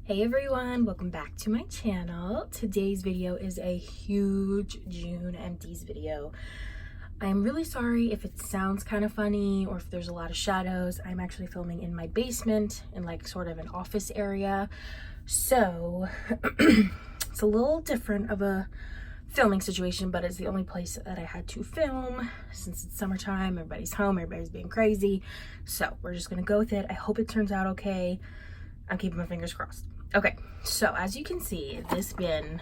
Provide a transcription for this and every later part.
Hey everyone, welcome back to my channel. Today's video is a huge June empties video. I'm really sorry if it sounds kind of funny or if there's a lot of shadows. I'm actually filming in my basement in like sort of an office area. So it's a little different of a filming situation, but it's the only place that I had to film since it's summertime. Everybody's home, everybody's being crazy. So we're just gonna go with it. I hope it turns out okay. I'm keeping my fingers crossed. Okay, so as you can see, this bin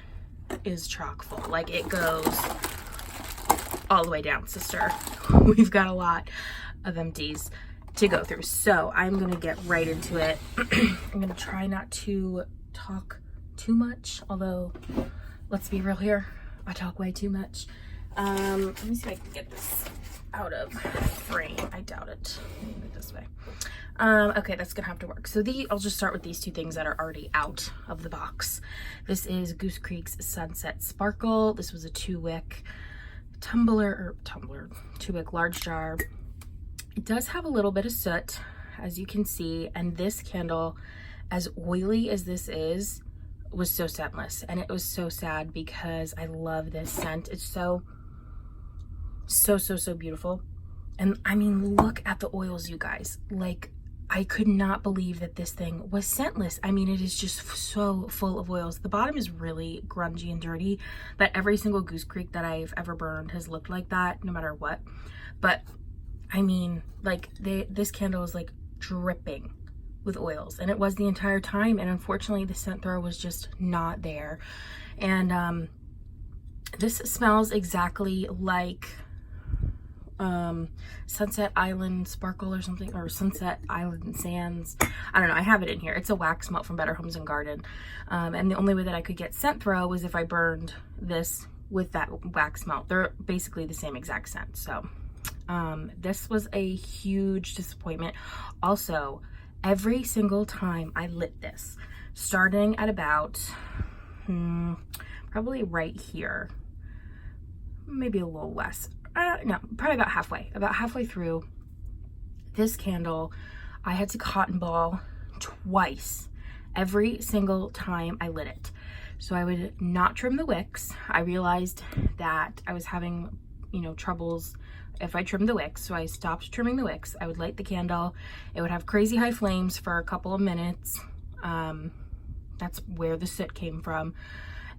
is chock full. Like, it goes all the way down, sister. We've got a lot of empties to go through. So I'm gonna get right into it. I'm gonna try not to talk too much, although let's be real here, I talk way too much. Let me see if I can get this out of frame. I doubt it. Move it this way. Okay, that's gonna have to work. So I'll just start with these two things that are already out of the box. This is Goose Creek's Sunset Sparkle. This was a 2-wick two-wick large jar. It does have a little bit of soot, as you can see, and this candle, as oily as this is, was so scentless, and it was so sad because I love this scent. It's so beautiful. And I mean, look at the oils, you guys. Like, I could not believe that this thing was scentless. I mean, it is just so full of oils. The bottom is really grungy and dirty, but every single Goose Creek that I've ever burned has looked like that, no matter what. But I mean, like, this candle is like dripping with oils, and it was the entire time. And unfortunately, the scent throw was just not there. And this smells exactly like Sunset Island Sparkle or something, or Sunset Island Sands. I don't know. I have it in here. It's a wax melt from Better Homes and Garden. And the only way that I could get scent throw was if I burned this with that wax melt. They're basically the same exact scent. So this was a huge disappointment. Also, every single time I lit this, starting at about probably right here, maybe a little less, no, probably about halfway through this candle, I had to cotton ball twice every single time I lit it. So I would not trim the wicks. I realized that I was having, troubles if I trimmed the wicks, so I stopped trimming the wicks. I would light the candle. It would have crazy high flames for a couple of minutes. That's where the soot came from.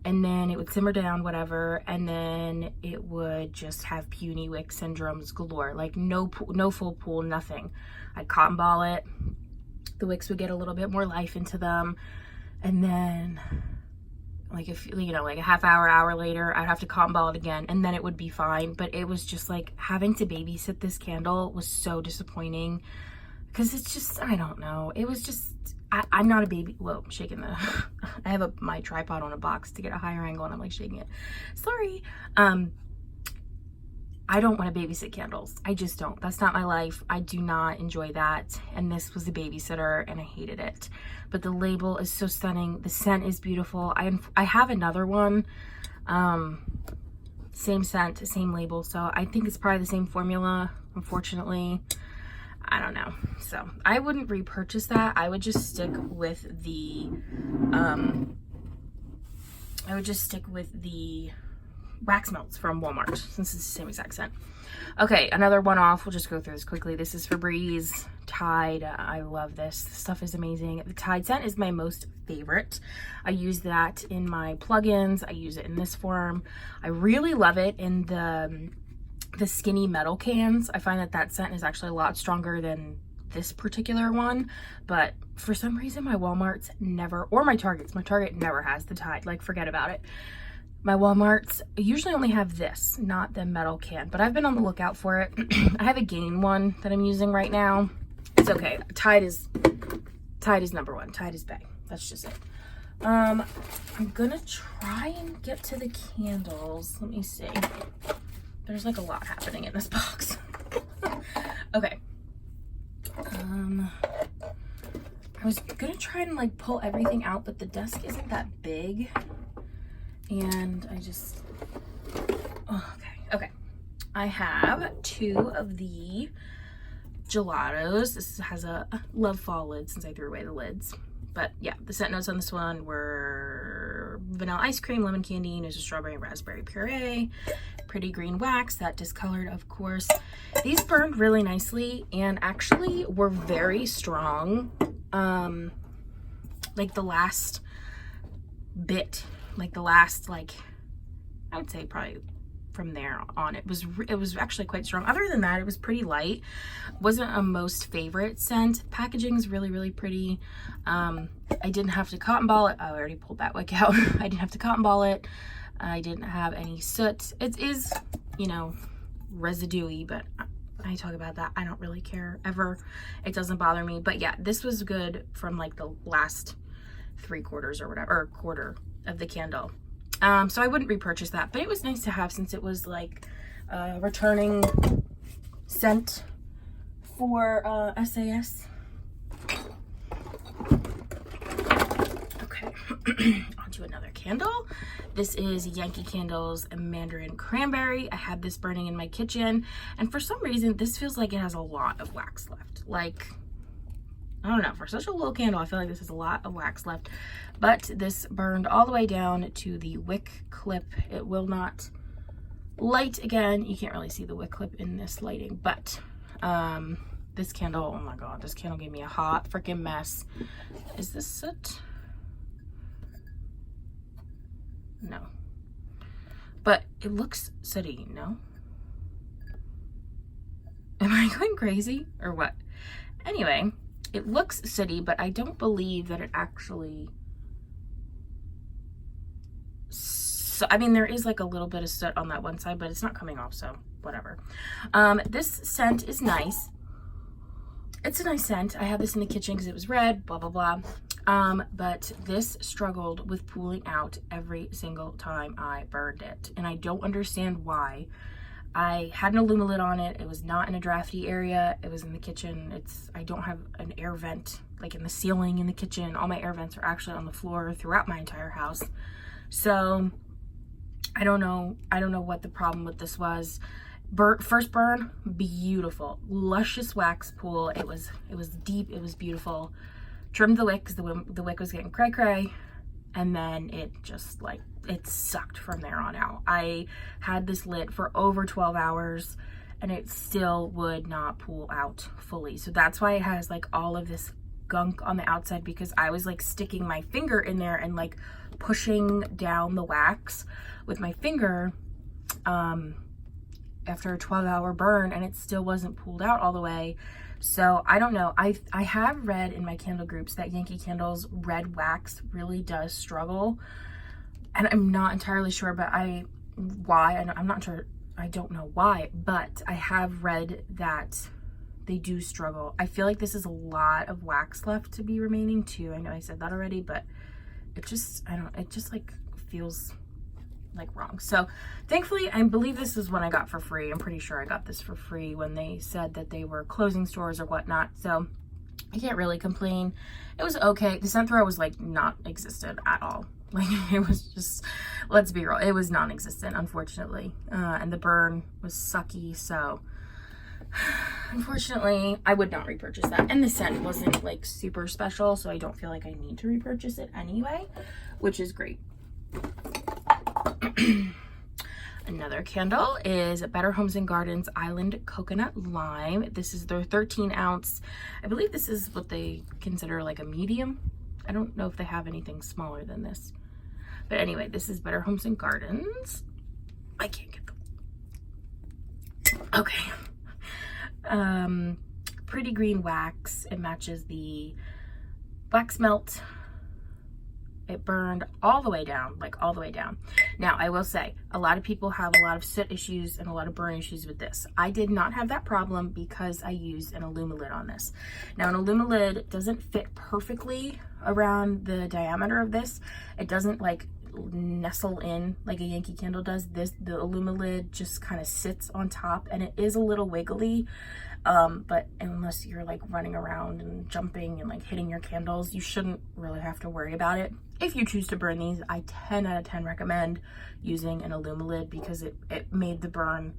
And then it would simmer down, whatever, and then it would just have puny wick syndromes galore. Like, no full pool, nothing. I'd cotton ball it. The wicks would get a little bit more life into them, and then, like, if like a half hour later, I'd have to cotton ball it again, and then it would be fine. But it was just like, having to babysit this candle was so disappointing, because it's just, I don't know, it was just, I'm not a baby. Whoa, I'm shaking the I have my tripod on a box to get a higher angle, and I'm like shaking it. Sorry. I don't want to babysit candles. I just don't. That's not my life. I do not enjoy that. And this was the babysitter, and I hated it. But the label is so stunning. The scent is beautiful. I have another one. Same scent, same label. So I think it's probably the same formula, unfortunately. I don't know. So I wouldn't repurchase that. I would just stick with the wax melts from Walmart, since it's the same exact scent. Okay, another one off. We'll just go through this quickly. This is Febreze Tide. I love this. This stuff is amazing. The Tide scent is my most favorite. I use that in my plugins. I use it in this form. I really love it in the skinny metal cans. I find that scent is actually a lot stronger than this particular one, but for some reason my Walmarts never, or my Target never has the Tide. Like, forget about it. My Walmarts usually only have this, not the metal can, but I've been on the lookout for it. I have a Gain one that I'm using right now. It's okay. Tide is number one. Tide is bae. That's just it. I'm gonna try and get to the candles. Let me see. There's like a lot happening in this box. Okay. I was gonna try and like pull everything out, but the desk isn't that big. And I just, okay. I have 2 of the gelatos. This has a love fall lid since I threw away the lids. But yeah, the scent notes on this one were vanilla ice cream, lemon candy, notes of strawberry and raspberry puree, pretty green wax, that discolored, of course. These burned really nicely and actually were very strong. Like the last bit, like the last, like, I would say probably from there on, it was actually quite strong. Other than that, it was pretty light. Wasn't a most favorite scent. Packaging is really, really pretty. I didn't have to cotton ball it. Oh, I already pulled that wick out. I didn't have to cotton ball it. I didn't have any soot. It is, you know, residuey, but I talk about that. I don't really care ever. It doesn't bother me. But yeah, this was good from like the last 3/4 or whatever, or quarter of the candle. So I wouldn't repurchase that, but it was nice to have since it was like a returning scent for SAS. Okay, on to another candle. This is Yankee Candle's Mandarin Cranberry. I had this burning in my kitchen, and for some reason, this feels like it has a lot of wax left. Like, I don't know, for such a little candle, I feel like this has a lot of wax left, but this burned all the way down to the wick clip. It will not light again. You can't really see the wick clip in this lighting, but this candle, oh my God, this candle gave me a hot freaking mess. Is this soot? No, but it looks sooty, no? Am I going crazy or what? Anyway, it looks sooty, but I don't believe that it actually, so I mean, there is like a little bit of soot on that one side, but it's not coming off, so whatever. This scent is nice. It's a nice scent. I had this in the kitchen because it was red, blah blah blah. But this struggled with pooling out every single time I burned it, and I don't understand why. I had an aluminum lid on it. It was not in a drafty area. It was in the kitchen. I don't have an air vent like in the ceiling in the kitchen. All my air vents are actually on the floor throughout my entire house. So I don't know what the problem with this was. First burn, beautiful, luscious wax pool. It was deep. It was beautiful. Trimmed the wick because the wick was getting cray cray, and then it just like, it sucked from there on out. I had this lit for over 12 hours and it still would not pool out fully. So that's why it has like all of this gunk on the outside, because I was like sticking my finger in there and like pushing down the wax with my finger after a 12-hour burn, and it still wasn't pooled out all the way. So I don't know. I have read in my candle groups that Yankee Candle's red wax really does struggle, and I'm not entirely sure, but I'm not sure. I don't know why, but I have read that they do struggle. I feel like this is a lot of wax left to be remaining too. I know I said that already, but it just like feels like wrong. So thankfully, I believe this is one I got for free. I'm pretty sure I got this for free when they said that they were closing stores or whatnot. So I can't really complain. It was okay. The scent throw was like not existent at all. Like it was just, let's be real, it was non-existent, unfortunately. And the burn was sucky. So unfortunately, I would not repurchase that. And the scent wasn't like super special, so I don't feel like I need to repurchase it anyway, which is great. Another candle is Better Homes and Gardens Island Coconut Lime. This is their 13 ounce. I believe this is what they consider like a medium. I don't know if they have anything smaller than this. But anyway, this is Better Homes and Gardens. I can't get the... Okay. Pretty green wax. It matches the wax melt. It burned all the way down, like all the way down. Now, I will say, a lot of people have a lot of soot issues and a lot of burn issues with this. I did not have that problem because I used an aluminum lid on this. Now, an aluminum lid doesn't fit perfectly around the diameter of this. It doesn't like nestle in like a Yankee Candle does. The aluminum lid just kind of sits on top, and it is a little wiggly. But unless you're like running around and jumping and like hitting your candles, you shouldn't really have to worry about it. If you choose to burn these, I 10 out of 10 recommend using an aluminum lid because it made the burn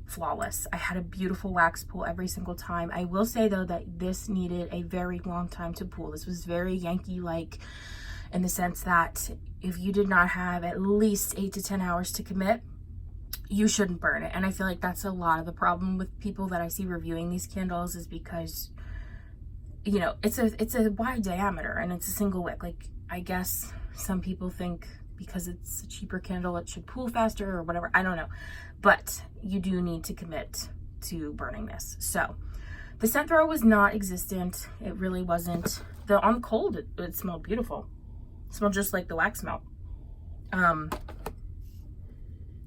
flawless. I had a beautiful wax pool every single time. I will say though that this needed a very long time to pool. This was very Yankee-like in the sense that if you did not have at least 8 to 10 hours to commit, you shouldn't burn it. And I feel like that's a lot of the problem with people that I see reviewing these candles, is because, you know, it's a wide diameter and it's a single wick. Like, I guess some people think because it's a cheaper candle it should pool faster or whatever, I don't know, but you do need to commit to burning this. So the scent throw was not existent. It really wasn't. On cold it smelled beautiful. It smelled just like the wax smell.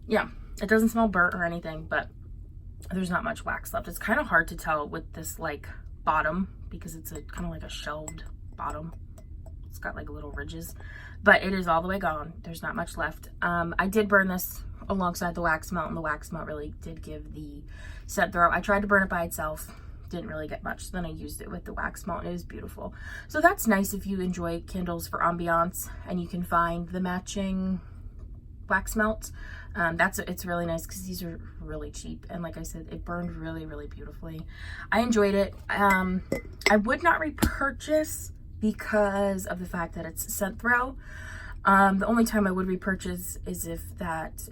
Yeah, it doesn't smell burnt or anything, but there's not much wax left. It's kind of hard to tell with this like bottom because it's a kind of like a shelved bottom. It's got like little ridges, but it is all the way gone. There's not much left. I did burn this alongside the wax melt, and the wax melt really did give the scent throw. I tried to burn it by itself, didn't really get much. So then I used it with the wax melt and it was beautiful. So that's nice if you enjoy candles for ambiance and you can find the matching wax melt. It's really nice because these are really cheap, and like I said, it burned really, really beautifully. I enjoyed it. I would not repurchase because of the fact that it's scent throw. The only time I would repurchase is if that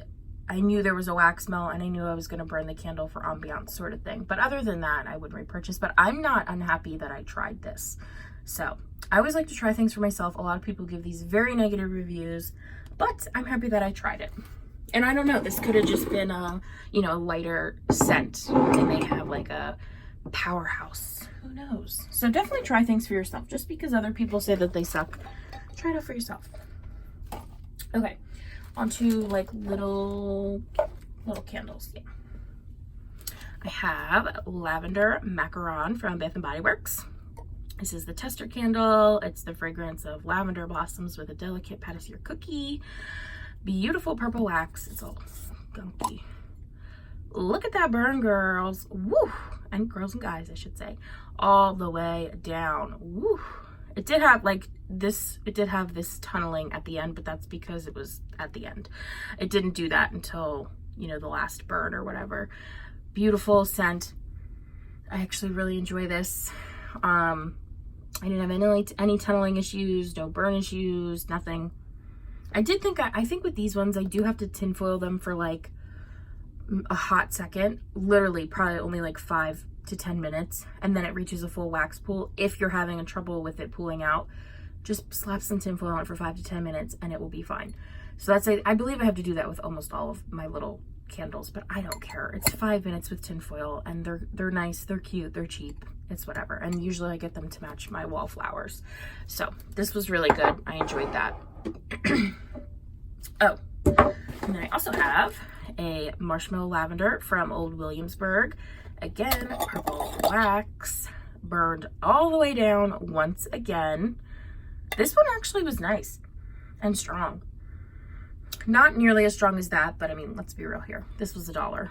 I knew there was a wax melt and I knew I was going to burn the candle for ambiance sort of thing. But other than that, I wouldn't repurchase. But I'm not unhappy that I tried this. So I always like to try things for myself. A lot of people give these very negative reviews, but I'm happy that I tried it. And I don't know, this could have just been a, you know, lighter scent. They may have like a powerhouse. Who knows? So definitely try things for yourself. Just because other people say that they suck, try it out for yourself. Okay, onto like little candles. Yeah. I have Lavender Macaron from Bath & Body Works. This is the tester candle. It's the fragrance of lavender blossoms with a delicate patissier cookie. Beautiful purple wax. It's all gunky. Look at that burn, girls. Woo! And girls and guys, I should say. All the way down. Woo! It did have like this, it did have this tunneling at the end, but that's because it was at the end. It didn't do that until, you know, the last burn or whatever. Beautiful scent. I actually really enjoy this. I didn't have any tunneling issues, no burn issues, nothing. I think with these ones, I do have to tinfoil them for like a hot second, literally probably only like 5 to 10 minutes, and then it reaches a full wax pool. If you're having a trouble with it pooling out, just slap some tinfoil on it for 5 to 10 minutes and it will be fine. So that's I believe I have to do that with almost all of my little candles, but I don't care. It's 5 minutes with tinfoil and they're nice, they're cute, they're cheap, it's whatever. And usually I get them to match my wallflowers. So this was really good. I enjoyed that. Oh, and then I also have a Marshmallow Lavender from Old Williamsburg. Again, purple wax, burned all the way down once again. This one actually was nice and strong. Not nearly as strong as that, but I mean, let's be real here. This was $1.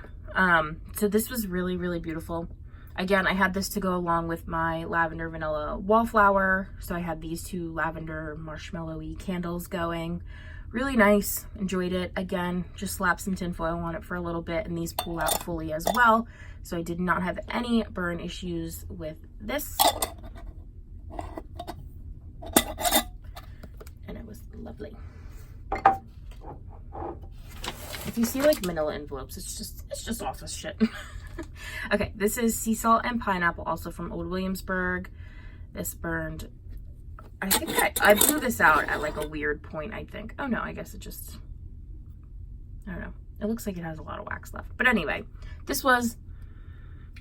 So this was really, really beautiful. Again, I had this to go along with my lavender vanilla wallflower. So I had these two lavender marshmallowy candles going. Really nice, enjoyed it. Again, just slap some tinfoil on it for a little bit, and these pull out fully as well. So I did not have any burn issues with this. And it was lovely. If you see like manila envelopes, it's just office shit. Okay, this is Sea Salt and Pineapple, also from Old Williamsburg. This burned, I think I blew this out at like a weird point, I think. Oh no, I guess it just, I don't know. It looks like it has a lot of wax left. But anyway, this was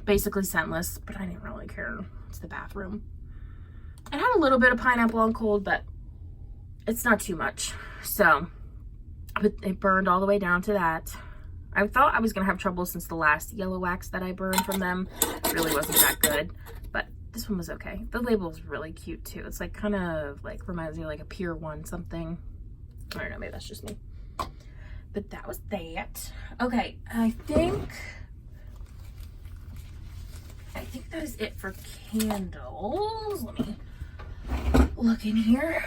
basically scentless, but I didn't really care. It's the bathroom. It had a little bit of pineapple on cold, but it's not too much. So, but it burned all the way down to that. I thought I was going to have trouble since the last yellow wax that I burned from them really wasn't that good, but this one was okay. The label is really cute too. It's like kind of like reminds me of like a Pier 1 something. I don't know, maybe that's just me. But that was that. Okay, I think that is it for candles. Let me look in here.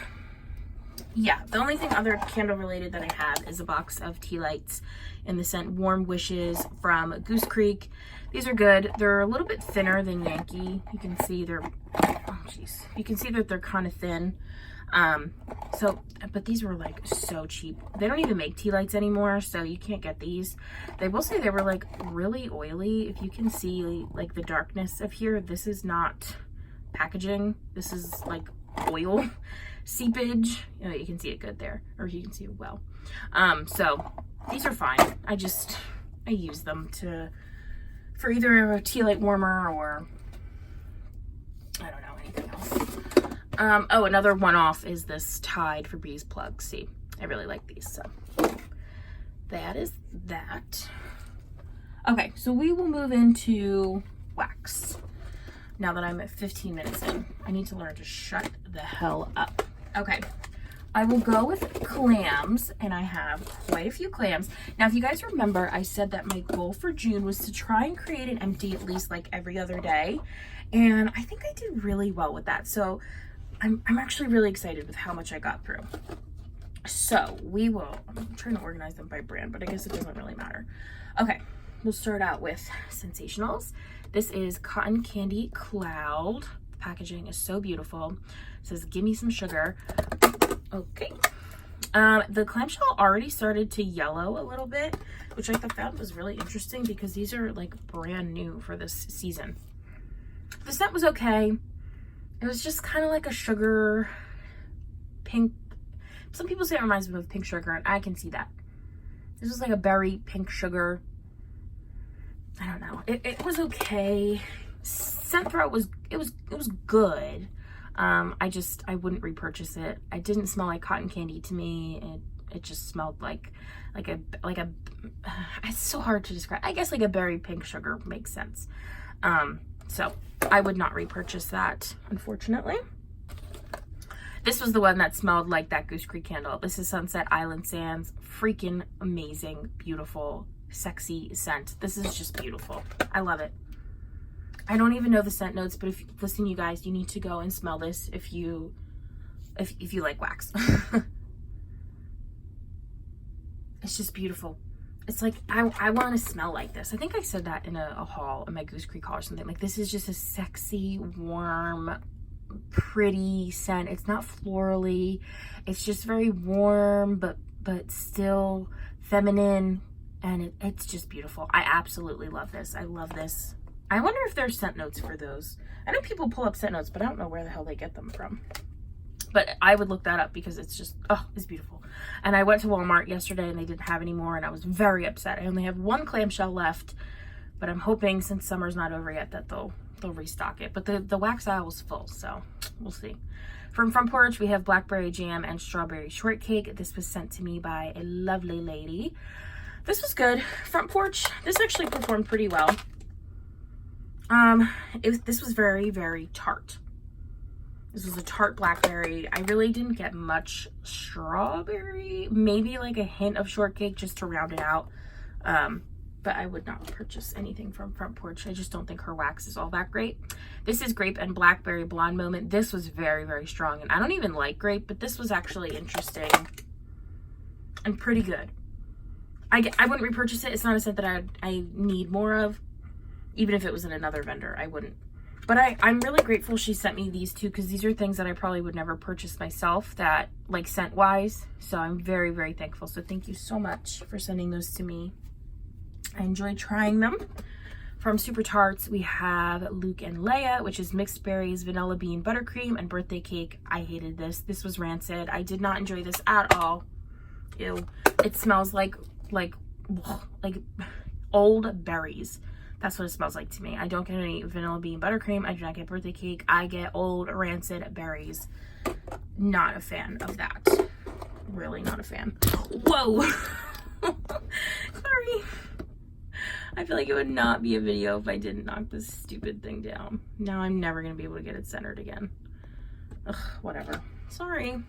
yeah, the only thing other candle related that I have is a box of tea lights in the scent Warm Wishes from Goose Creek. These are good. They're a little bit thinner than Yankee. You can see they're, oh jeez, you can see that they're kind of thin. But these were like so cheap. They don't even make tea lights anymore, so you can't get these. They will say they were like really oily. If you can see like the darkness of here, this is not packaging. This is like oil seepage. You know, you can see it good there, or you can see it well. So these are fine. I use them for either a tea light warmer or I don't know, anything else. Oh, another one-off is this Tide Febreze plug. See, I really like these, so that is that. Okay, so we will move into wax. Now that I'm at 15 minutes in, I need to learn to shut the hell up. Okay, I will go with clams, and I have quite a few clams. Now, if you guys remember, I said that my goal for June was to try and create an empty at least like every other day, and I think I did really well with that. So I'm actually really excited with how much I got through. So I'm trying to organize them by brand, but I guess it doesn't really matter. Okay, we'll start out with Sensationals. This is Cotton Candy Cloud. The packaging is so beautiful. It says, give me some sugar. Okay. The clamshell already started to yellow a little bit, which I found was really interesting because these are like brand new for this season. The scent was okay. It was just kind of like a sugar pink. Some people say it reminds me of pink sugar, and I can see that. This was like a berry pink sugar. I don't know. It was okay. Scent throw was good. I wouldn't repurchase it. It didn't smell like cotton candy to me. It just smelled like a it's so hard to describe. I guess like a berry pink sugar makes sense. So I would not repurchase that, unfortunately. This was the one that smelled like that Goose Creek candle. This is Sunset Island Sands. Freaking amazing, beautiful, sexy scent. This is just beautiful. I love it. I don't even know the scent notes, but listen, you guys, you need to go and smell this if you like wax. It's just beautiful. It's like, I want to smell like this. I think I said that in a haul, in my Goose Creek haul or something. Like, this is just a sexy, warm, pretty scent. It's not florally. It's just very warm, but still feminine. And it's just beautiful. I absolutely love this. I love this. I wonder if there's scent notes for those. I know people pull up scent notes, but I don't know where the hell they get them from. But I would look that up because it's just, oh, it's beautiful. And I went to Walmart yesterday and they didn't have any more, and I was very upset. I only have one clamshell left, but I'm hoping since summer's not over yet that they'll restock it. But the wax aisle was full, so we'll see. From Front Porch, we have blackberry jam and strawberry shortcake. This was sent to me by a lovely lady. This was good. Front Porch, this actually performed pretty well. This was very, very tart. This was a tart blackberry. I really didn't get much strawberry, maybe like a hint of shortcake just to round it out. But I would not purchase anything from Front Porch. I just don't think her wax is all that great. This is Grape and Blackberry Blonde Moment. This was very, very strong, and I don't even like grape, but this was actually interesting and pretty good. I wouldn't repurchase it. It's not a scent that I need more of. Even if it was in another vendor, I wouldn't. But I'm really grateful she sent me these two, because these are things that I probably would never purchase myself, that like scent wise. So I'm very, very thankful. So thank you so much for sending those to me. I enjoyed trying them. From Super Tarts, we have Luke and Leia, which is mixed berries, vanilla bean, buttercream, and birthday cake. I hated this. This was rancid. I did not enjoy this at all. Ew. It smells like old berries. That's what it smells like to me. I don't get any vanilla bean buttercream. I do not get birthday cake. I get old rancid berries. Not a fan of that. Really not a fan. Whoa. Sorry. I feel like it would not be a video if I didn't knock this stupid thing down. Now I'm never going to be able to get it centered again. Ugh, whatever. Sorry.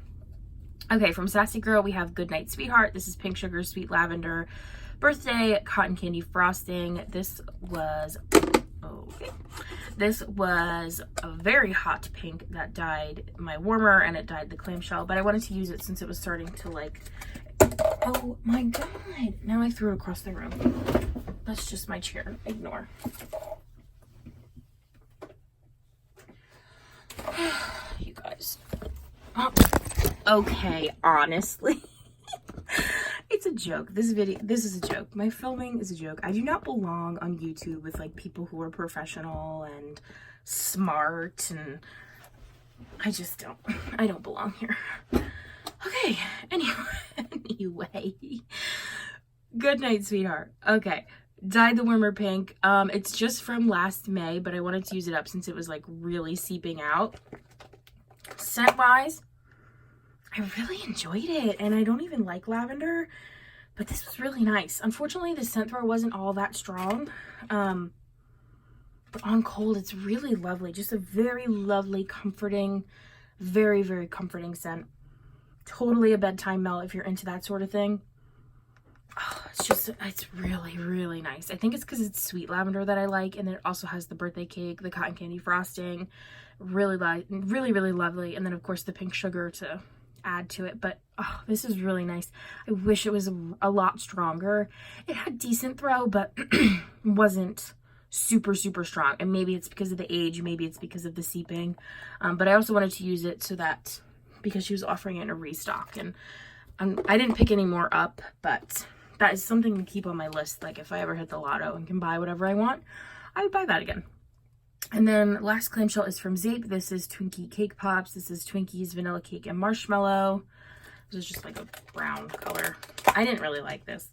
Okay, from Sassy Girl, we have Goodnight Sweetheart. This is pink sugar, sweet lavender, birthday, cotton candy frosting. This was, Okay. This was a very hot pink that dyed my warmer and it dyed the clamshell, but I wanted to use it since it was starting to like, oh my god, now I threw it across the room. That's just my chair, ignore. You guys. Oh. Okay, honestly. It's a joke. This is a joke. My filming is a joke. I do not belong on YouTube with like people who are professional and smart, and I just don't. I don't belong here. Okay, anyway. Good night, sweetheart. Okay, dyed the warmer pink. It's just from last May, but I wanted to use it up since it was like really seeping out. Scent wise, I really enjoyed it, and I don't even like lavender, but this was really nice. Unfortunately, the scent throw wasn't all that strong, but on cold, it's really lovely. Just a very lovely, comforting, very, very comforting scent. Totally a bedtime melt if you're into that sort of thing. Oh, it's really, really nice. I think it's because it's sweet lavender that I like, and then it also has the birthday cake, the cotton candy frosting. Really lovely, and then of course the pink sugar to add to it. But oh, this is really nice. I wish it was a lot stronger. It had decent throw, but wasn't super strong, and maybe it's because of the age, maybe it's because of the seeping, but I also wanted to use it so that because she was offering it in a restock, and I didn't pick any more up, but that is something to keep on my list. Like if I ever hit the lotto and can buy whatever I want, I would buy that again. And then last clamshell is from Zape. This is Twinkie Cake Pops. This is Twinkies Vanilla Cake and Marshmallow. This is just like a brown color. I didn't really like this.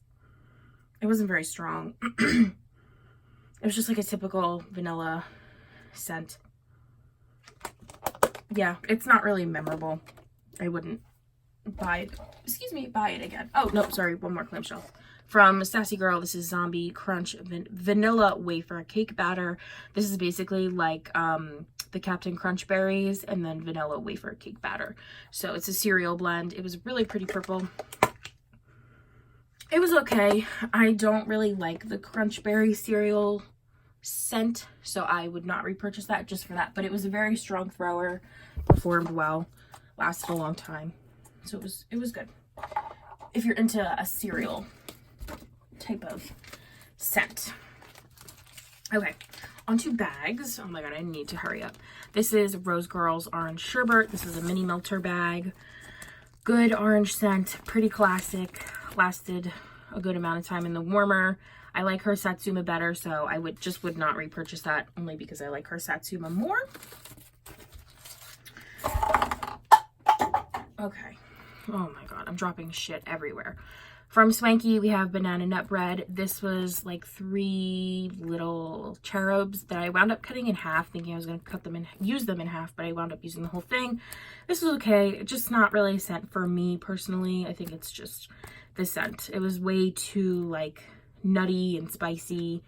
It wasn't very strong. It was just like a typical vanilla scent. Yeah, it's not really memorable. I wouldn't buy it again. Oh, no, sorry, one more clamshell. From Sassy Girl, this is Zombie Crunch Vanilla Wafer Cake Batter. This is basically like the Captain Crunch berries and then vanilla wafer cake batter. So it's a cereal blend. It was really pretty purple. It was okay. I don't really like the Crunch Berry cereal scent, so I would not repurchase that just for that. But it was a very strong thrower, performed well, lasted a long time. So it was good. If you're into a cereal type of scent. Okay, onto bags. Oh my god, I need to hurry up. This is Rose Girls Orange Sherbet. This is a mini melter bag. Good orange scent, pretty classic. Lasted a good amount of time in the warmer. I like her Satsuma better, so I would not repurchase that, only because I like her Satsuma more. Okay. Oh my god, I'm dropping shit everywhere. From Swanky, we have banana nut bread. This was like 3 little cherubs that I wound up cutting in half, thinking I was going to cut them and use them in half, but I wound up using the whole thing. This was okay. Just not really a scent for me personally. I think it's just the scent. It was way too like nutty and spicy.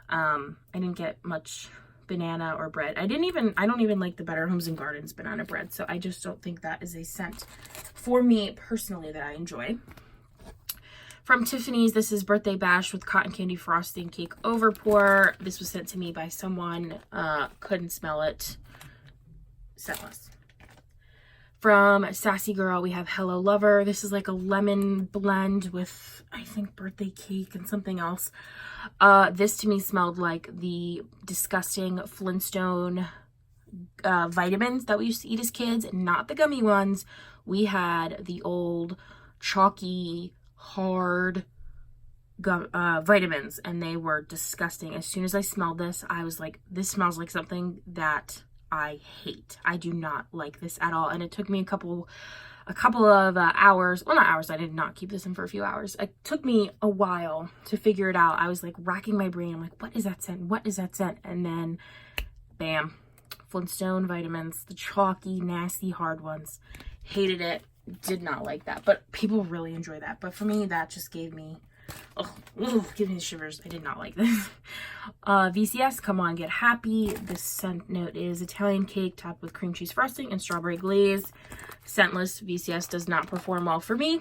I didn't get much banana or bread. I don't even like the Better Homes and Gardens banana bread, so I just don't think that is a scent for me personally that I enjoy. From Tiffany's, this is Birthday Bash with cotton candy frosting cake over pour. This was sent to me by someone, couldn't smell it, scentless. From Sassy Girl, we have Hello Lover. This is like a lemon blend with, I think, birthday cake and something else. This to me smelled like the disgusting Flintstone vitamins that we used to eat as kids, not the gummy ones. We had the old chalky, hard vitamins, and they were disgusting. As soon as I smelled this, I was like, this smells like something that I hate. I do not like this at all. And it took me a couple of hours. Well, not hours. I did not keep this in for a few hours. It took me a while to figure it out. I was like racking my brain. I'm like, what is that scent? What is that scent? And then bam, Flintstone vitamins, the chalky, nasty, hard ones. Hated it. Did not like that. But people really enjoy that. But for me, that just gave me, give me the shivers. I did not like this. VCS, Come On Get Happy. This scent note is Italian cake topped with cream cheese frosting and strawberry glaze. Scentless. VCS does not perform well for me.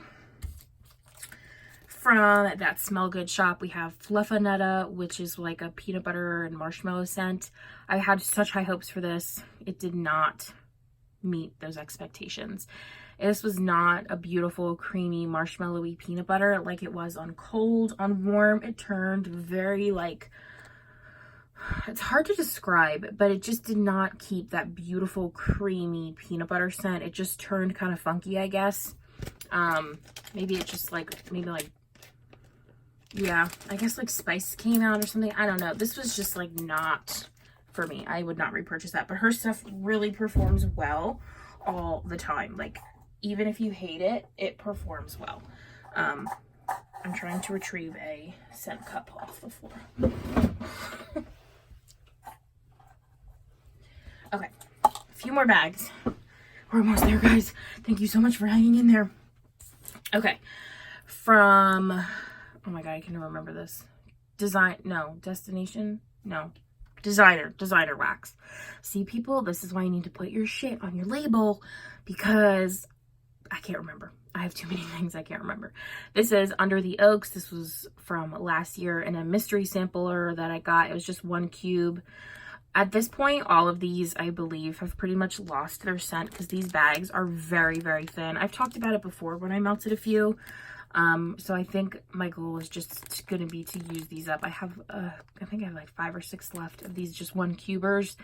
From that Smell Good shop, we have Fluffanetta, which is like a peanut butter and marshmallow scent. I had such high hopes for this. It did not meet those expectations. This was not a beautiful, creamy, marshmallowy peanut butter like it was on cold. On warm, it turned very like, it's hard to describe, but it just did not keep that beautiful, creamy peanut butter scent. It just turned kind of funky, I guess. Maybe it just like, yeah, I guess like spice came out or something. I don't know. This was just like not for me. I would not repurchase that, but her stuff really performs well all the time. Like, even if you hate it, it performs well. I'm trying to retrieve a scent cup off the floor. Okay, a few more bags. We're almost there, guys. Thank you so much for hanging in there. Okay, from, oh my god, I can't remember this. Designer wax. See, people, this is why you need to put your shit on your label, because I can't remember. I have too many things I can't remember. This is Under the Oaks. This was from last year in a mystery sampler that I got. It was just 1 cube. At this point, all of these, I believe, have pretty much lost their scent because these bags are very, very thin. I've talked about it before when I melted a few. So I think my goal is just going to be to use these up. I think I have like 5 or 6 left of these just 1 cubers.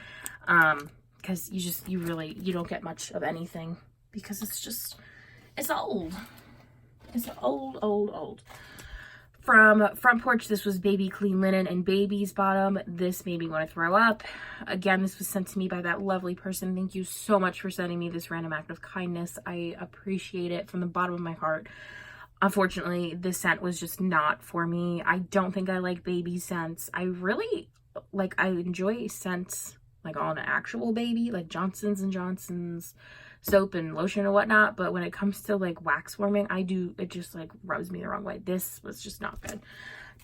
Because you don't get much of anything because it's old. It's old. From Front Porch, this was Baby Clean Linen and Baby's Bottom. This made me want to throw up. Again, this was sent to me by that lovely person. Thank you so much for sending me this random act of kindness. I appreciate it from the bottom of my heart. Unfortunately, this scent was just not for me. I don't think I like baby scents. I enjoy scents like on an actual baby, like Johnson's & Johnson's soap and lotion and whatnot, but when it comes to like wax warming, it just like rubs me the wrong way. This was just not good.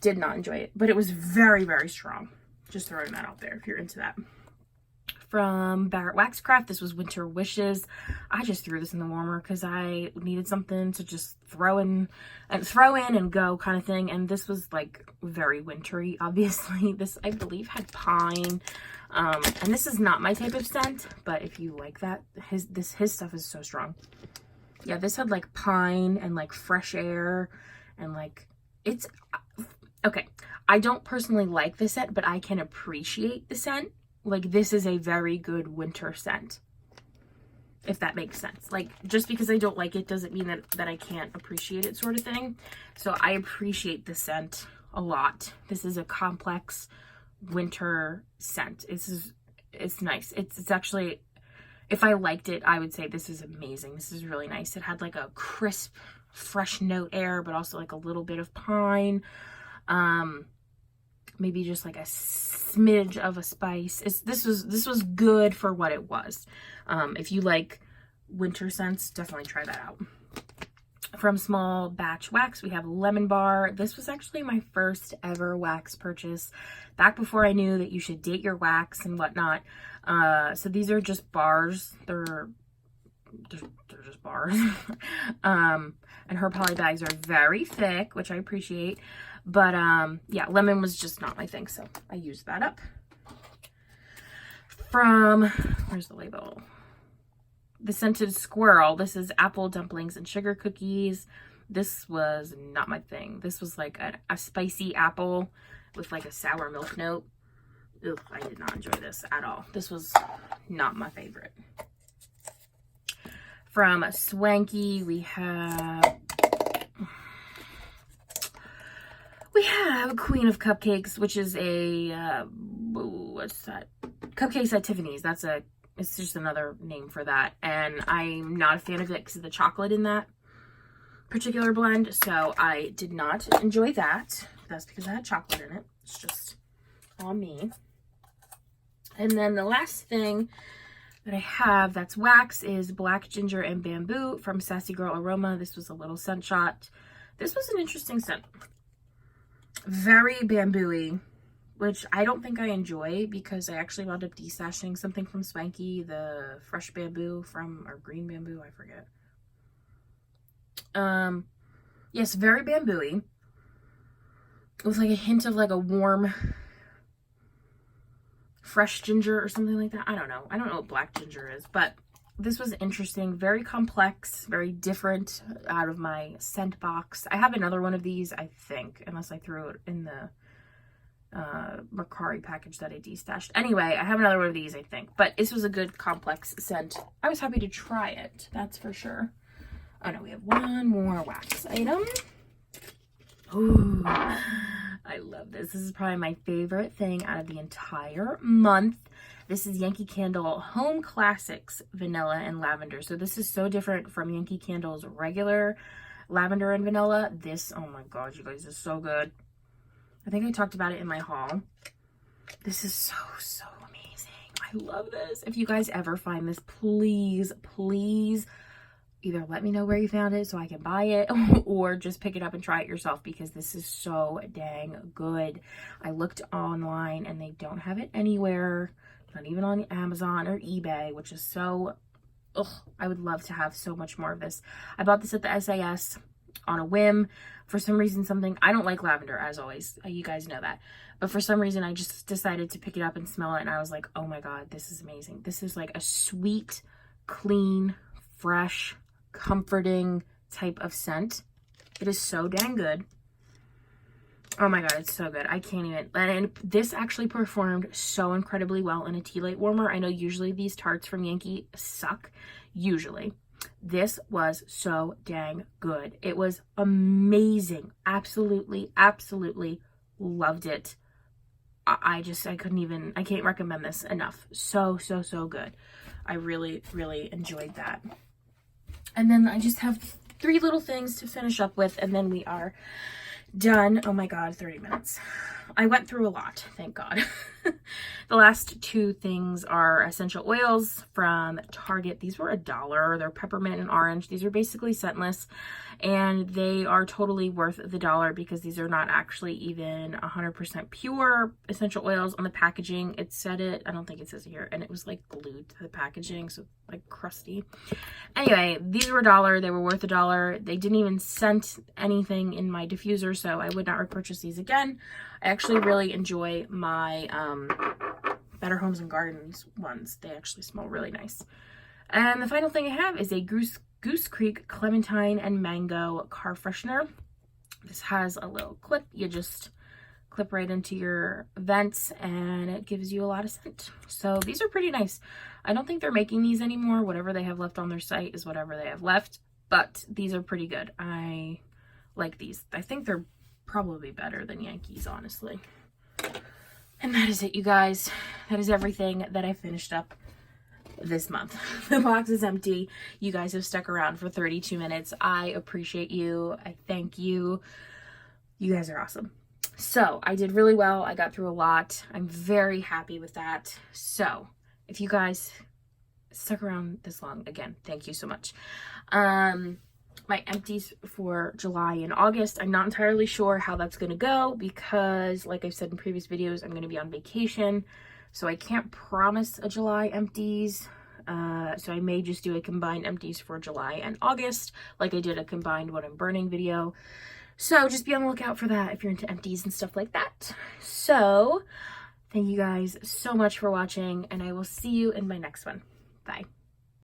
Did not enjoy it, but it was very, very strong. Just throwing that out there if you're into that. From Barrett Waxcraft, this was Winter Wishes. I just threw this in the warmer because I needed something to just throw in and go kind of thing, and this was like very wintry. Obviously, this I believe had pine. And this is not my type of scent, but if you like that, his stuff is so strong. Yeah, this had like pine and like fresh air and like, it's okay. I don't personally like the scent, but I can appreciate the scent. Like, this is a very good winter scent, if that makes sense. Like, just because I don't like it doesn't mean that I can't appreciate it, sort of thing. So I appreciate the scent a lot. This is a complex winter scent. It's nice. It's actually, if I liked it, I would say this is amazing. This is really nice. It had like a crisp, fresh note air, but also like a little bit of pine. Maybe just like a smidge of a spice. This was good for what it was. If you like winter scents, definitely try that out. From Small Batch Wax, we have Lemon Bar. This was actually my first ever wax purchase, back before I knew that you should date your wax and whatnot. So these are just bars. They're just bars. And her poly bags are very thick, which I appreciate. But yeah, lemon was just not my thing, so I used that up. From, where's the label? The Scented Squirrel. This is Apple Dumplings and Sugar Cookies. This was not my thing. This was like a spicy apple with like a sour milk note. Ugh, I did not enjoy this at all. This was not my favorite. From Swanky, we have Queen of Cupcakes, which is a what's that? Cupcakes at Tiffany's. It's just another name for that, and I'm not a fan of it because of the chocolate in that particular blend, so I did not enjoy that. That's because I had chocolate in it. It's just on me. And then the last thing that I have that's wax is Black Ginger and Bamboo from Sassy Girl Aroma. This was a little scent shot. This was an interesting scent. Very bamboo-y, which I don't think I enjoy because I actually wound up destashing something from Swanky, the fresh bamboo or green bamboo, I forget. Yes, very bamboo-y. with like a hint of like a warm, fresh ginger or something like that. I don't know. I don't know what black ginger is, but this was interesting. Very complex, very different out of my scent box. I have another one of these, I think, unless I threw it in the Mercari package that I destashed. Anyway, I have another one of these, I think, but this was a good complex scent. I was happy to try it, that's for sure. Oh no, we have one more wax item. Ooh, I love this. This is probably my favorite thing out of the entire month. This is Yankee Candle Home Classics Vanilla and Lavender. So this is so different from Yankee Candle's regular lavender and vanilla. This, oh my god, you guys, is so good. I think I talked about it in my haul. This is so, so amazing. I love this. If you guys ever find this, please, please, either let me know where you found it so I can buy it, or just pick it up and try it yourself, because this is so dang good. I looked online and they don't have it anywhere, not even on Amazon or eBay, which is so, ugh, I would love to have so much more of this. I bought this at the SAS on a whim. For some reason, I don't like lavender, as always. You guys know that. But for some reason, I just decided to pick it up and smell it, and I was like, oh my god, this is amazing. This is like a sweet, clean, fresh, comforting type of scent. It is so dang good. Oh my god, it's so good. I can't even. And this actually performed so incredibly well in a tea light warmer. I know usually these tarts from Yankee suck, usually. This was so dang good. It was amazing. Absolutely, absolutely loved it. I can't recommend this enough. So, so, so good. I really, really enjoyed that. And then I just have 3 little things to finish up with, and then we are done. Oh my god, 30 minutes. I went through a lot, thank god. The last 2 things are essential oils from Target. These were $1. They're peppermint and orange. These are basically scentless, and they are totally worth the $1 because these are not actually even 100% pure essential oils. On the packaging, it said it. I don't think it says it here, and it was like glued to the packaging, so like crusty. Anyway, these were $1. They were worth $1. They didn't even scent anything in my diffuser, so I would not repurchase these again. I actually really enjoy my Better Homes and Gardens ones. They actually smell really nice. And the final thing I have is a Goose Creek Clementine and Mango Car Freshener. This has a little clip. You just clip right into your vents, and it gives you a lot of scent. So these are pretty nice. I don't think they're making these anymore. Whatever they have left on their site is whatever they have left, but these are pretty good. I like these. I think they're probably better than Yankees, honestly. And that is it, you guys. That is everything that I finished up this month. The box is empty. You guys have stuck around for 32 minutes. I appreciate you. I thank you. You guys are awesome. So I did really well. I got through a lot. I'm very happy with that. So if you guys stuck around this long, again, thank you so much. My empties for July and August, I'm not entirely sure how that's going to go because, like I've said in previous videos, I'm going to be on vacation, so I can't promise a July empties. So I may just do a combined empties for July and August, like I did a combined what I'm burning video. So just be on the lookout for that if you're into empties and stuff like that. So thank you guys so much for watching, and I will see you in my next one. Bye.